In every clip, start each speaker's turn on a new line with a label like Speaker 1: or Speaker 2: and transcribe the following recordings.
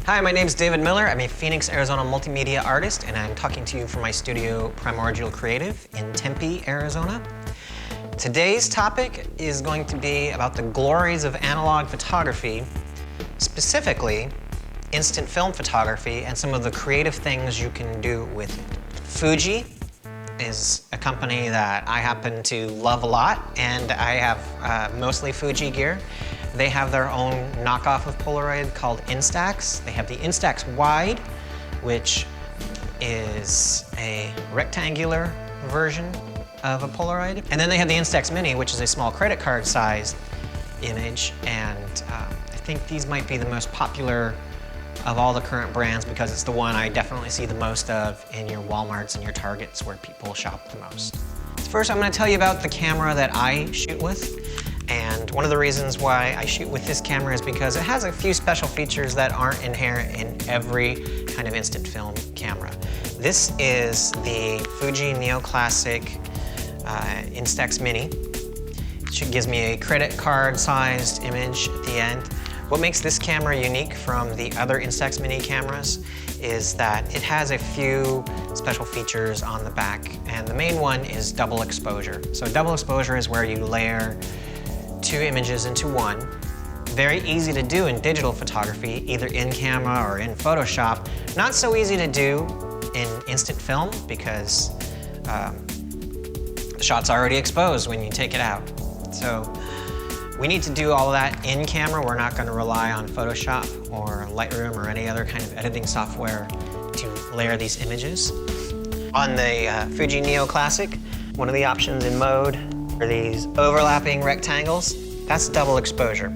Speaker 1: Hi, my name is David Miller. I'm a Phoenix, Arizona multimedia artist, and I'm talking to you from my studio, Primordial Creative, in Tempe, Arizona. Today's topic is going to be about the glories of analog photography, specifically instant film photography, and some of the creative things you can do with it. Fuji is a company that I happen to love a lot, and I have mostly Fuji gear. They have their own knockoff of Polaroid called Instax. They have the Instax Wide, which is a rectangular version of a Polaroid. And then they have the Instax Mini, which is a small credit card sized image. And I think these might be the most popular of all the current brands because it's the one I definitely see the most of in your Walmarts and your Targets where people shop the most. First, I'm going to tell you about the camera that I shoot with. And one of the reasons why I shoot with this camera is because it has a few special features that aren't inherent in every kind of instant film camera. This is the Fuji Neoclassic Instax Mini. It gives me a credit card sized image at the end. What makes this camera unique from the other Instax Mini cameras is that it has a few special features on the back, and the main one is double exposure. So double exposure is where you layer two images into one. Very easy to do in digital photography, either in camera or in Photoshop. Not so easy to do in instant film because the shot's already exposed when you take it out. So we need to do all of that in camera. We're not going to rely on Photoshop or Lightroom or any other kind of editing software to layer these images. On the Fuji Neoclassic, one of the options in mode are these overlapping rectangles. That's double exposure.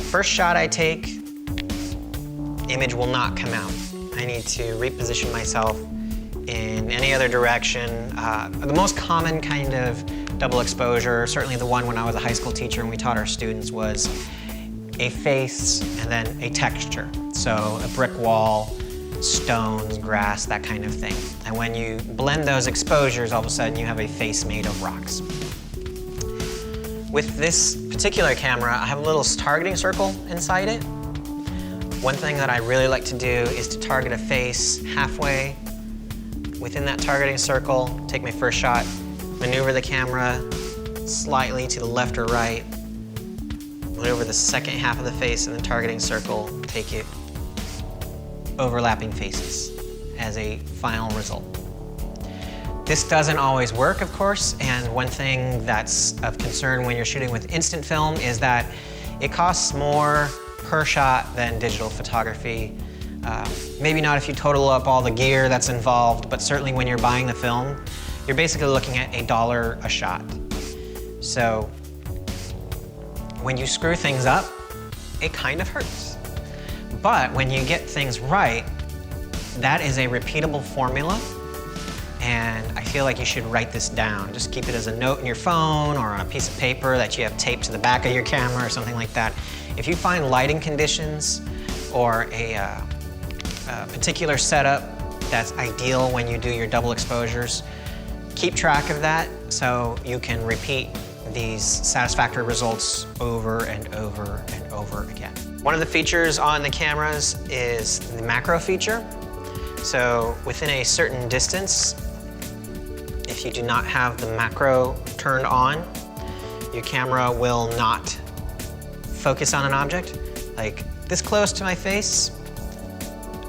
Speaker 1: First shot I take, image will not come out. I need to reposition myself in any other direction. The most common kind of double exposure, certainly the one when I was a high school teacher and we taught our students, was a face and then a texture. So a brick wall, stones, grass, that kind of thing. And when you blend those exposures, all of a sudden you have a face made of rocks. With this particular camera, I have a little targeting circle inside it. One thing that I really like to do is to target a face halfway within that targeting circle, take my first shot, maneuver the camera slightly to the left or right, maneuver the second half of the face in the targeting circle, take it overlapping faces as a final result. This doesn't always work, of course, and one thing that's of concern when you're shooting with instant film is that it costs more per shot than digital photography. Maybe not if you total up all the gear that's involved, but certainly when you're buying the film, you're basically looking at $1 a shot. So when you screw things up, it kind of hurts. But when you get things right, that is a repeatable formula. And I feel like you should write this down. Just keep it as a note in your phone or on a piece of paper that you have taped to the back of your camera or something like that. If you find lighting conditions or a particular setup that's ideal when you do your double exposures, keep track of that so you can repeat these satisfactory results over and over and over again. One of the features on the cameras is the macro feature. So within a certain distance, if you do not have the macro turned on, your camera will not focus on an object. Like this close to my face,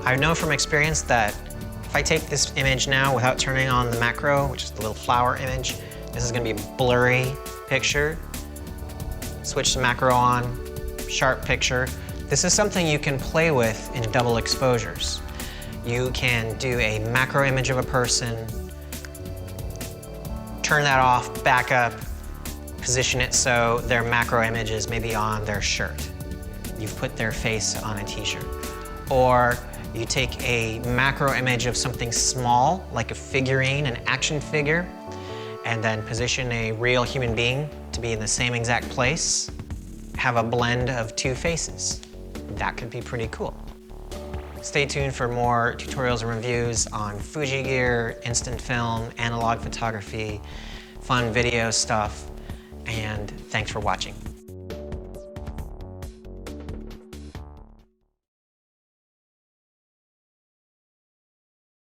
Speaker 1: I know from experience that if I take this image now without turning on the macro, which is the little flower image, this is going to be a blurry picture. Switch the macro on, sharp picture. This is something you can play with in double exposures. You can do a macro image of a person, turn that off, back up, position it so their macro image is maybe on their shirt. You've put their face on a t-shirt. Or you take a macro image of something small, like a figurine, an action figure, and then position a real human being to be in the same exact place. Have a blend of two faces. That could be pretty cool. Stay tuned for more tutorials and reviews on Fuji gear, instant film, analog photography, fun video stuff, and thanks for watching.